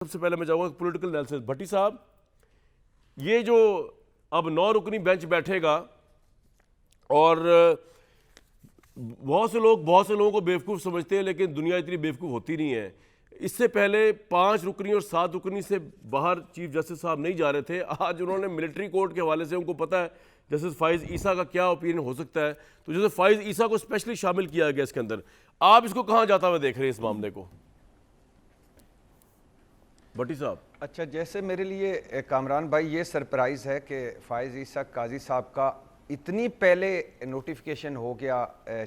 सबसे पहले मैं चाहूँगा पॉलिटिकल एनालिसिस भट्टी साहब, ये जो अब 9 रुकनी बेंच बैठेगा और बहुत से लोगों को बेवकूफ़ समझते हैं, लेकिन दुनिया इतनी बेवकूफ़ होती नहीं है। इससे पहले 5 रुकनी और 7 रुकनी से बाहर चीफ जस्टिस साहब नहीं जा रहे थे। आज उन्होंने मिलिट्री कोर्ट के हवाले से, उनको पता है जस्टिस फाइज ईसा का क्या ओपिनियन हो सकता है, तो जस्टिस फाइज ईसा को स्पेशली शामिल किया गया इसके अंदर। आप इसको कहाँ जाता हुआ देख रहे हैं इस मामले को भट्टी साहब? अच्छा, जैसे मेरे लिए कामरान भाई ये सरप्राइज़ है कि फ़ाइज़ ईसा काजी साहब का इतनी पहले नोटिफिकेशन हो गया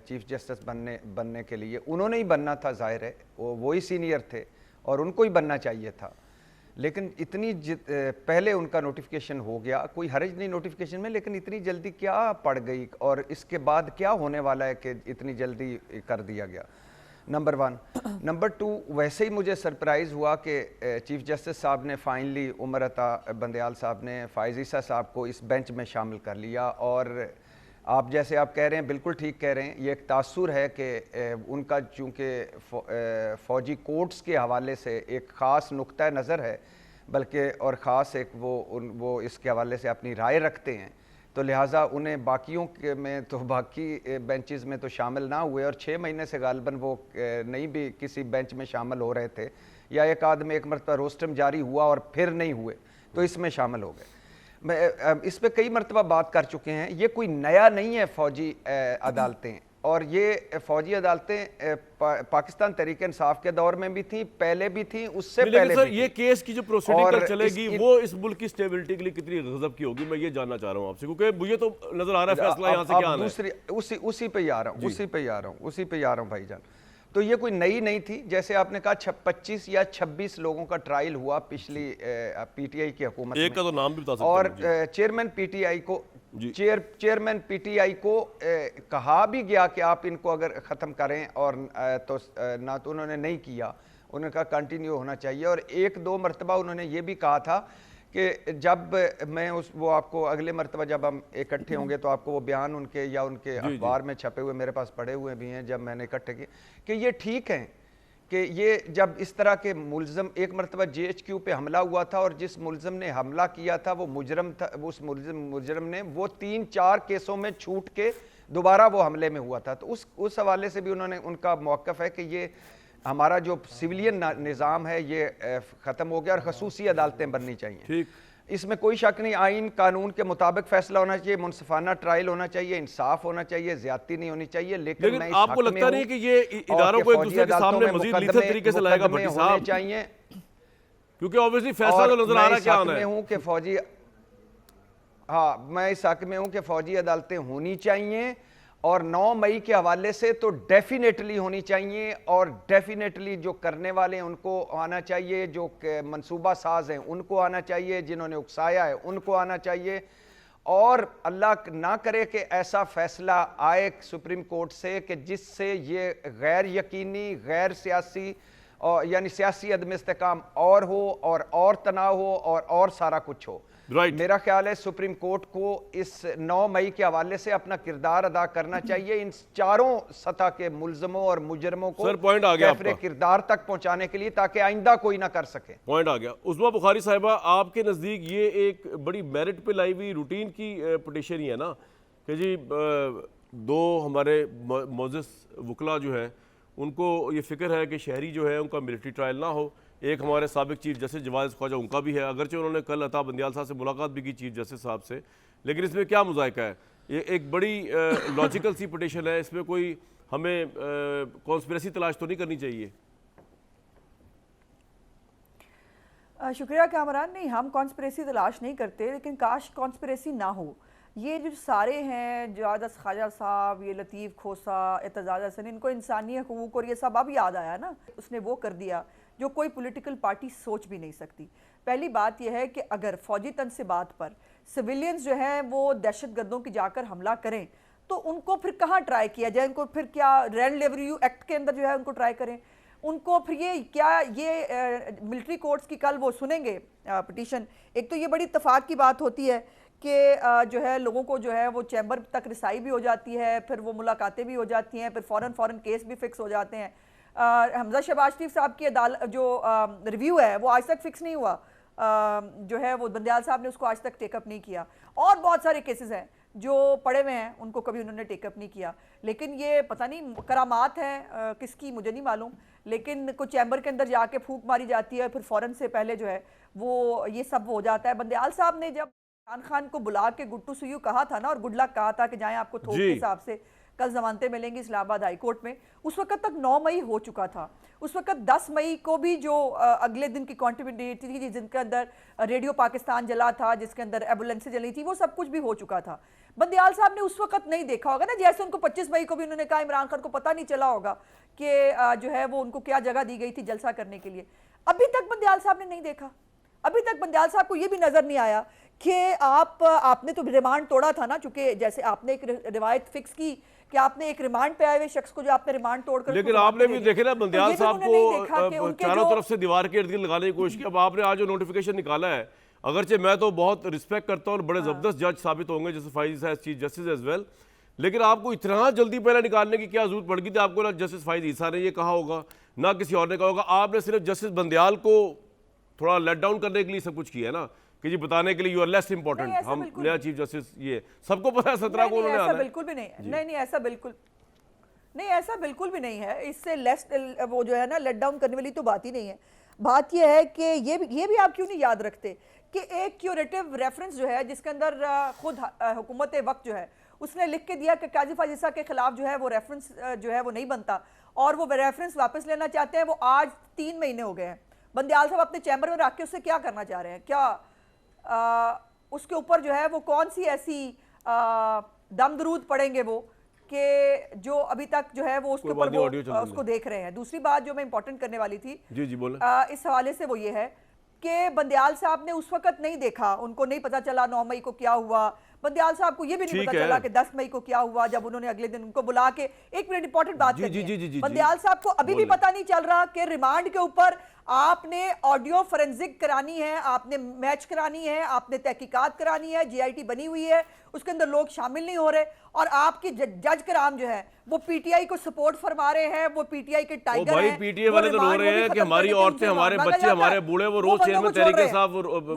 चीफ जस्टिस बनने के लिए। उन्होंने ही बनना था, जाहिर है वो ही सीनियर थे और उनको ही बनना चाहिए था, लेकिन इतनी पहले उनका नोटिफिकेशन हो गया। कोई हर्ज नहीं नोटिफिकेशन में, लेकिन इतनी जल्दी क्या पड़ गई और इसके बाद क्या होने वाला है कि इतनी जल्दी कर दिया गया, नंबर 1। नंबर 2, वैसे ही मुझे सरप्राइज़ हुआ कि चीफ जस्टिस साहब ने फाइनली उमर अता बंदयाल साहब ने फ़ाइज़ ईसा साहब को इस बेंच में शामिल कर लिया। और आप जैसे आप कह रहे हैं, बिल्कुल ठीक कह रहे हैं, ये एक तासुर है कि उनका चूँकि फ़ौजी कोर्ट्स के हवाले से एक ख़ास नुक्ता नज़र है, बल्कि और ख़ास एक वो इसके हवाले से अपनी राय रखते हैं, तो लिहाजा उन्हें बाकियों के में तो बाकी बेंचेस में तो शामिल ना हुए। और 6 महीने से गालिबन वो नहीं भी किसी बेंच में शामिल हो रहे थे, या एक आदमी एक मरतबा रोस्टम जारी हुआ और फिर नहीं हुए तो इसमें शामिल हो गए। मैं इस पर कई मरतबा बात कर चुके हैं, ये कोई नया नहीं है फ़ौजी अदालतें, और ये फ़ौजी अदालतें पाकिस्तान तहरीक इंसाफ के दौर में भी थी, पहले भी थी, उससे पहले सर भी ये केस की जो प्रोसीडिंग चलेगी वो इस मुल्क की स्टेबिलिटी के लिए कितनी गजब की होगी, मैं ये जानना चाह रहा हूँ आपसे, क्योंकि मुझे तो नजर आ रहा है फैसला यहाँ से क्या आना है। उसी पे ही आ रहा हूँ भाईजान। तो ये कोई नई नहीं थी। जैसे आपने कहा 25 या 26 लोगों का ट्रायल हुआ पिछली पीटीआई की हुकूमत में, एक का तो नाम भी बता सकते और चेयरमैन पीटीआई को कहा भी गया कि आप इनको अगर ख़त्म करें, और तो ना तो उन्होंने नहीं किया, उन्होंने कहा कंटिन्यू होना चाहिए। और 1-2 मरतबा उन्होंने ये भी कहा था कि जब मैं वो आपको अगले मरतबा जब हम इकट्ठे होंगे तो आपको वो बयान उनके या उनके अखबार में छपे हुए मेरे पास पड़े हुए भी हैं, जब मैंने इकट्ठे किए, कि ये ठीक हैं कि ये जब इस तरह के मुलज़म, एक मरतबा GHQ पे हमला हुआ था और जिस मुलज़म ने हमला किया था वो मुजरम था, उस मुजरम ने वो 3-4 केसों में छूट के दोबारा वो हमले में हुआ था। तो उस हवाले से भी उन्होंने, उनका मौक़िफ़ है कि ये हमारा जो सिविलियन निज़ाम है ये ख़त्म हो गया और खसूसी अदालतें बननी चाहिए। ठीक, इसमें कोई शक नहीं, आइन कानून के मुताबिक फैसला होना चाहिए, मुनसिफाना ट्रायल होना चाहिए, इंसाफ होना चाहिए, ज्यादती नहीं होनी चाहिए। लेकिन मैं आपको लगता नहीं कि ये इदारों को एक दूसरे के सामने मजीद लीथल तरीके से लाएगा भट्टी साहब? चाहिए, क्योंकि ऑब्वियसली फैसला तो नजर आ रहा है क्या होना है। हूँ कि फौजी, हाँ, मैं इस हक में हूँ कि फौजी अदालतें होनी चाहिए, और 9 मई के हवाले से तो डेफिनेटली होनी चाहिए, और डेफिनेटली जो करने वाले हैं उनको आना चाहिए, जो मंसूबा साज हैं उनको आना चाहिए, जिन्होंने उकसाया है उनको आना चाहिए। और अल्लाह ना करे कि ऐसा फैसला आए सुप्रीम कोर्ट से कि जिससे ये गैर यकीनी, गैर सियासी और यानी सियासी अदम इस्तेकाम और हो, और तनाव हो, और सारा कुछ हो। मेरा ख्याल है सुप्रीम कोर्ट को इस 9 मई के हवाले से अपना किरदार अदा करना चाहिए, इन चारों सतह के मुल्ज़मों और मुजरमों को कैफरे किरदार तक पहुंचाने के लिए, ताकि आइंदा कोई ना कर सके। पॉइंट आ गया। उस्मा बुखारी साहिबा, आपके नज़दीक ये एक बड़ी मेरिट पे लाई हुई रूटीन की पिटीशन ही है ना कि जी 2 हमारे मोजिस वकला जो है उनको ये फिक्र है कि शहरी जो है उनका मिलिट्री ट्रायल ना हो। एक हमारे साबिक चीफ जस्टिस जवाद ख्वाजा, उनका भी है, अगरचे उन्होंने कल अता बंदयाल साहब से मुलाकात भी की चीफ जस्टिस साहब से, लेकिन इसमें क्या मुज़ायका है? ये एक बड़ी लॉजिकल सी पिटीशन है, इसमें कोई हमें कॉन्स्पिरेसी तलाश तो नहीं करनी चाहिए? शुक्रिया कामरान। नहीं, हम कॉन्स्पिरेसी तलाश नहीं करते, लेकिन काश कॉन्स्पिरेसी ना हो। ये जो सारे हैं, जवाद ख्वाजा साहब, ये लतीफ़ खोसा, एतजाज़ हसन, इनको इंसानी हकूक़ और ये सब अब याद आया ना, उसने वो कर दिया जो कोई पॉलिटिकल पार्टी सोच भी नहीं सकती। पहली बात यह है कि अगर फ़ौजी तनसीबात पर सिविलियंस जो हैं वो दहशतगर्दों की जाकर हमला करें तो उनको फिर कहाँ ट्राई किया जाए? उनको फिर क्या लैंड रेवेन्यू एक्ट के अंदर जो है उनको ट्राई करें? उनको फिर ये मिलिट्री कोर्ट्स की कल वो सुनेंगे पिटीशन। एक तो ये बड़ी इत्तेफाक की बात होती है कि जो है लोगों को जो है वो चैम्बर तक रिसाई भी हो जाती है, फिर वो मुलाकातें भी हो जाती हैं, फिर फ़ौरन केस भी फिक्स हो जाते हैं। हमजा शहबाज शरीफ साहब की जो रिव्यू है वो आज तक फिक्स नहीं हुआ, जो है वो बंदयाल साहब ने उसको आज तक टेकअप नहीं किया। और बहुत सारे केसेस हैं जो पड़े हुए हैं, उनको कभी उन्होंने टेकअप नहीं किया। लेकिन ये पता नहीं करामात है किसकी, मुझे नहीं मालूम, लेकिन कुछ चैम्बर के अंदर जाके फूंक मारी जाती है, फिर फ़ौरन से पहले जो है वो ये सब हो जाता है। बंदयाल साहब ने जब इमरान खान को बुला के गुड टू सी यू कहा था ना, और गुड लक कहा था कि जाएं आपको थोक के हिसाब से कल जमानतें मिलेंगी इस्लामाबाद हाई कोर्ट में, उस वक्त तक 9 मई हो चुका था। उस वक्त 10 मई को भी जो अगले दिन की क्वांटिटी थी जिनके अंदर रेडियो पाकिस्तान जला था, जिसके अंदर एम्बुलेंसें जली थी, वो सब कुछ भी हो चुका था। बंदयाल साहब ने उस वक्त नहीं देखा होगा ना, जैसे उनको 25 मई को भी उन्होंने कहा इमरान खान को पता नहीं चला होगा कि जो है वो उनको क्या जगह दी गई थी जलसा करने के लिए। अभी तक बंदयाल साहब ने नहीं देखा, अभी तक बंदयाल साहब को ये भी नजर नहीं आया कि आपने तो रिमांड तोड़ा था ना, चूंकि जैसे आपने एक रिवायत फिक्स की कि आपने एक रिमांड पे आए हुए शख्स को जो आपने रिमांड तोड़कर, लेकिन आपने भी देखे ना बंदयाल साहब को चारों तरफ से दीवार के इर्द गिर्द लगाने की कोशिश की। अब आपने आज जो नोटिफिकेशन निकाला है, अगरचे मैं तो बहुत रिस्पेक्ट करता हूँ और बड़े जबरदस्त जज साबित होंगे जैसे फाइज है चीफ जस्टिस एज वेल, लेकिन आपको इतना जल्दी पहले निकालने की क्या जरूरत पड़ गई थी? आपको ना जस्टिस फाइज ईसा ने ये कहा होगा, ना किसी और ने कहा होगा, आपने सिर्फ जस्टिस बंदयाल को थोड़ा लेट डाउन करने के लिए सब कुछ किया है ना, कि जी बताने के लिए यू आर लेस इंपॉर्टेंट, हम नया चीफ जस्टिस, ये सबको पता है 17 को उन्होंने आना है। बिल्कुल भी नहीं, नहीं ऐसा बिल्कुल नहीं, ऐसा बिल्कुल भी नहीं है। इससे लेस वो जो है ना लेट डाउन करने वाली तो बात ही नहीं है। बात यह है कि ये भी आप क्यों नहीं याद रखते कि एक क्यूरेटिव रेफरेंस जो है जिसके अंदर खुद हुकूमत वक्त जो है उसने लिख के दिया कि काजी फाइज ईसा के खिलाफ जो है वो रेफरेंस जो है वो नहीं बनता, और वो रेफरेंस वापस लेना चाहते हैं। वो आज 3 महीने हो गए हैं। बंदयाल साहब अपने चैम्बर में रख के उससे क्या करना चाह रहे हैं? क्या उसके ऊपर जो है वो कौन सी ऐसी दम दरूद पड़ेंगे वो कि जो अभी तक जो है वो उसके ऊपर वो उसको देख रहे हैं। दूसरी बात जो मैं इंपॉर्टेंट करने वाली थी जी बोले इस हवाले से, वो ये है कि बंदयाल साहब ने उस वक्त नहीं देखा, उनको नहीं पता चला 9 मई को क्या हुआ। बंदयाल साहब को ये भी नहीं पता चला कि 10 मई को क्या हुआ, जब उन्होंने अगले दिन उनको बुला के एक मिनट इंपॉर्टेंट बात करनी है। बंदयाल साहब को अभी भी पता नहीं चल रहा कि रिमांड के ऊपर आपने ऑडियो फोरेंसिक करानी है, आपने मैच करानी है, आपने तहकीकात करानी है, जीआईटी बनी हुई है, उसके अंदर लोग शामिल नहीं हो रहे, और आपके जज कराम जो है वो पीटीआई को सपोर्ट फरमा रहे हैं, वो पीटीआई के टाइगर हैं। पीटीआई वाले तो रो रहे हैं कि हमारी औरतें, हमारे बच्चे, हमारे बूढ़े वो रोज चेयरमैन तहरीक के साथ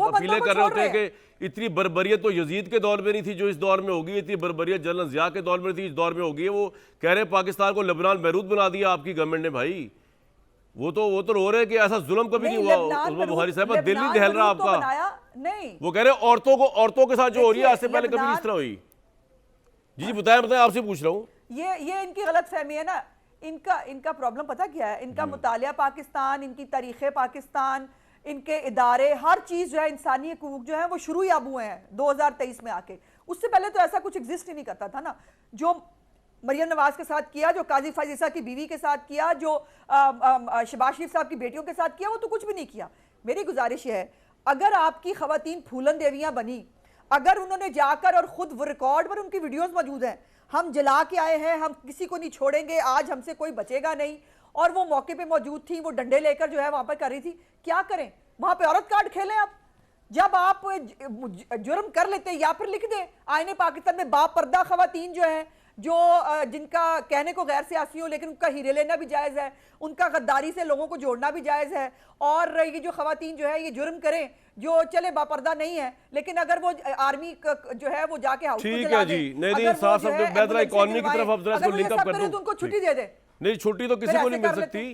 अपीलें कर रहे होते हैं कि इतनी बर्बरियत तो यजीद के दौर में नहीं थी जो इस दौर में होगी, इतनी बर्बरियत जनरल जिया के दौर में थी इस दौर में होगी। वो कह रहे हैं पाकिस्तान को लेबनान बैरूत बना दिया आपकी गवर्नमेंट ने। भाई वो तो रो रहे हैं कि ऐसा जुल्म कभी नहीं हुआ। उस्मा बुखारी साहब दिल नहीं दहल रहा आपका। नहीं, वो कह रहे हैं औरतों के साथ जो हो रही है आज से पहले कभी इस तरह हुई। जी बताएं, आपसे पूछ रहा हूँ। ये इनकी गलत फहमी है ना। इनका प्रॉब्लम पता क्या है? इनका मुतालिया पाकिस्तान, इनकी तारीख पाकिस्तान, इनके इदारे, हर चीज जो है इंसानी हकूक जो है वो शुरू ही अब हुए हैं 2023 में आके। उससे पहले तो ऐसा कुछ एग्जिस्ट ही नहीं करता था ना। जो मरियम नवाज के साथ किया, जो काजी फाइज ईसा की बीवी के साथ किया, जो शहबाज शरीफ साहब की बेटियों के साथ किया, वो तो कुछ भी नहीं किया। मेरी गुजारिश है, अगर आपकी खवातीन फूलन देवियां बनी, अगर उन्होंने जाकर और खुद रिकॉर्ड पर उनकी वीडियोस मौजूद हैं, हम जला के आए हैं, हम किसी को नहीं छोड़ेंगे, आज हमसे कोई बचेगा नहीं, और वो मौके पे मौजूद थी, वो डंडे लेकर जो है वहां पर कर रही थी, क्या करें? वहां पे औरत कार्ड खेलें आप? जब आप जुर्म कर लेते हैं, या फिर लिख दें आईने पाकिस्तान में बापर्दा खवातीन जो है, जो जिनका कहने को गैर सियासी हो लेकिन उनका हीरे लेना भी जायज़ है, उनका गद्दारी से लोगों को जोड़ना भी जायज़ है, और ये जो खवातीन जो है ये जुर्म करें, जो चले बापर्दा नहीं है, लेकिन अगर वो आर्मी जो है वो जाके हाउस ठीक है जी, नहीं साफ सब इकोनॉमी की तरफ अब जरा इसको लिंक अप कर दूं, तो उनको छुट्टी दे दे। नहीं छुट्टी तो किसी को नहीं मिल सकती।